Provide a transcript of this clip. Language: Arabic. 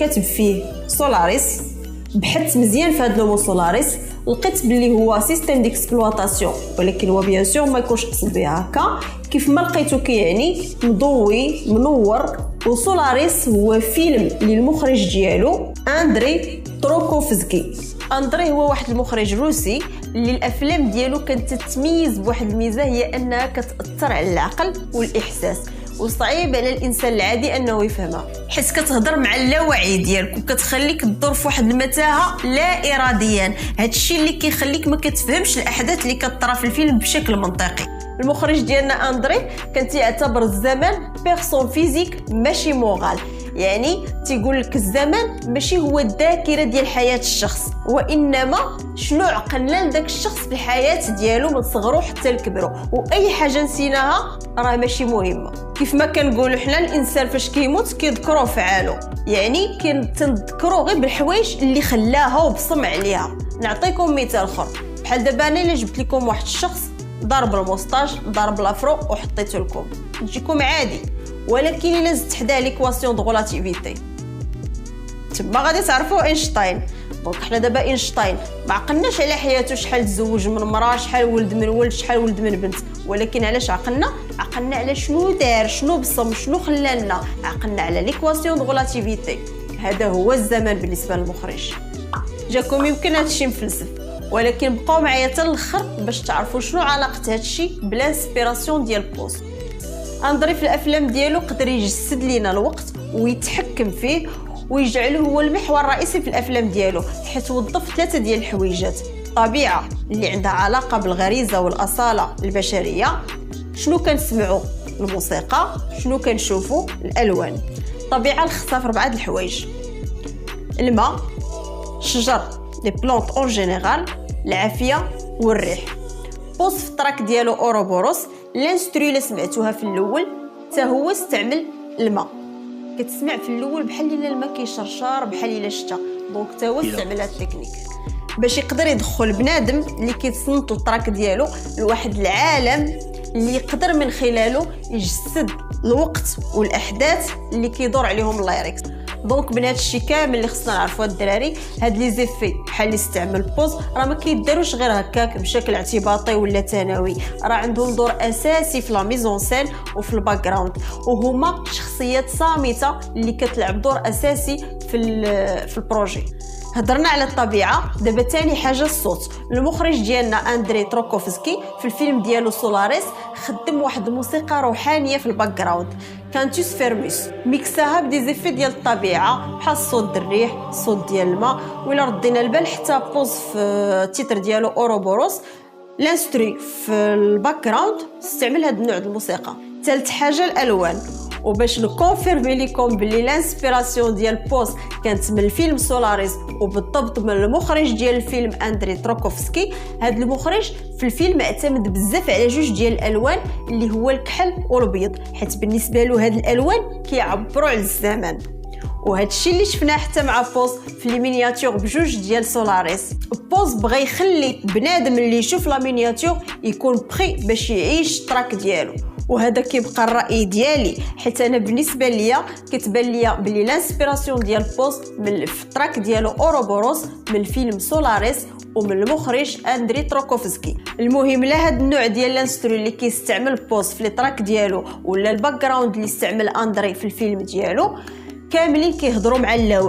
كاتب فيه سولاريس، بحثت مزيان في هذا لومو سولاريس، لقيت باللي هو سيستيم ديكسبلوطاسيون، ولكن هو بيان سور ما يكونش قصد بها هكا. كيف ما لقيتو كيعني مضوي منور. وسولاريس هو فيلم للمخرج ديالو اندري تروكوفسكي. اندري هو واحد المخرج روسي اللي الافلام ديالو كانت تتميز بواحد الميزه، هي انها كتاثر على العقل والاحساس، وصعيب على الانسان العادي انه يفهمها، حيت كتهضر مع اللاوعي ديالك وكتخليك تدور في واحد المتاهه لا اراديا. هادشي اللي كيخليك ما كتفهمش الاحداث اللي كطرا في الفيلم بشكل منطقي. المخرج ديالنا اندري كان تيعتبر الزمن بيرسون فيزيك ماشي مورال، يعني تيقول لك الزمن ماشي هو الذاكره ديال حياه الشخص، وانما شنو عقلنا لذاك الشخص في الحياه ديالو من صغرو حتى لكبرو، واي حاجه نسيناها راه ماشي مهمه. كيف ما كنقولوا حنا الانسان فاش كيموت كيذكروا فعالو، يعني كنتذكروا غير بالحوايج اللي خلاها وبصم عليها. نعطيكم مثال اخر، بحال دابا انا الا جبت لكم واحد الشخص ضرب الموستاج ضرب لافرو وحطيته لكم تجيكم عادي، ولكن الا زدت حداه ليكواسيون دو غولاتيفيتي تما غادي تعرفوا اينشتاين. دونك حنا دابا اينشتاين ما عقلناش على حياته، شحال تزوج من مراه، شحال ولد من ولد، شحال ولد من بنت، ولكن علاش عقلنا على شنو دار، شنو بصم، شنو خلانا، عقلنا على ليكواسيون دو غولاتيفيتي. هذا هو الزمن بالنسبه للمخرج. جاكم يمكن هادشي مفلسف، ولكن بقاو معايا حتى الاخر باش تعرفوا شنو علاقه هادشي بالانسبيراسيون ديال بوست. اندري في الافلام ديالو قدر يجسد لينا الوقت ويتحكم فيه ويجعله هو المحور الرئيسي في الافلام ديالو، حيت وظف 3 ديال الحويجات: الطبيعه اللي عندها علاقه بالغريزه والاصاله البشريه، شنو كنسمعوا الموسيقى، شنو كنشوفوا الالوان. الطبيعه خصها في 4 الحوايج: الماء، الشجر، لي بلانت اون جينيرال، العافيه والريح. بوست في التراك ديالو اوروبوروس لانسترو اللي سمعتوها في الاول حتى هو استعمل الماء، كتسمع في الاول بحال الا الماء كيشرشر بحال الا شتا، دونك حتى هو استعمل هاد التكنيك باش يقدر يدخل بنادم اللي كيتصنتو التراك ديالو لواحد العالم اللي يقدر من خلاله يجسد الوقت والاحداث اللي كيدور عليهم اللايركس. دونك من هذا الشيء كامل اللي خصنا نعرفوا الدراري، هاد لي زيفي بحال اللي استعمل بوز راه ما كيداروش غير هكاك بشكل اعتباطي ولا ثانوي، راه عندهم دور اساسي في لا ميزون سين وفي الباك جراوند، وهما شخصيات صامته اللي كتلعب دور اساسي في البروجي. هضرنا على الطبيعه، دابا ثاني حاجه الصوت. المخرج ديالنا اندري تروكوفسكي في الفيلم ديالو سولاريس خدم واحد الموسيقى روحانيه في الباك جراوند، كانتوس فيرموس، ميكساها بدي زيفي ديال الطبيعه بحال الصوت ديال الريح، الصوت ديال الماء. ولا ردينا البال حتى بوز في التيتر ديالو اوروبوروس، لانستري في الباك جراوند استعمل هذا النوع د الموسيقى. ثالث حاجه الالوان، وباش نكونفيرمي لكم بلي لانسبيراسيون ديال بوز كانت من الفيلم سولاريس وبالضبط من المخرج ديال الفيلم اندري تروكوفسكي. هذا المخرج في الفيلم اعتمد بزاف على 2 ديال الالوان اللي هو الكحل والابيض، حيت بالنسبه له هاد الالوان كيعبروا على الزمن، وهذا الشيء اللي شفناه حتى مع بوز في لي مينياتور ب2 ديال سولاريس. بوز بغى يخلي بنادم اللي يشوف لا مينياتور يكون بخي باش يعيش التراك ديالو، وهذا كيبقى الراي ديالي، حيت انا بالنسبه ليا كتبان ليا بلي لانسبيراسيون ديال بوز من التراك ديالو اوروبوروس من الفيلم سولاريس ومن المخرج اندري تروكوفسكي. المهم لا هذا النوع ديال لانسترو اللي كيستعمل بوز في التراك ديالو ولا الباك جراوند اللي استعمل اندري في الفيلم ديالو كاملين كيهضروا مع اللاوعي.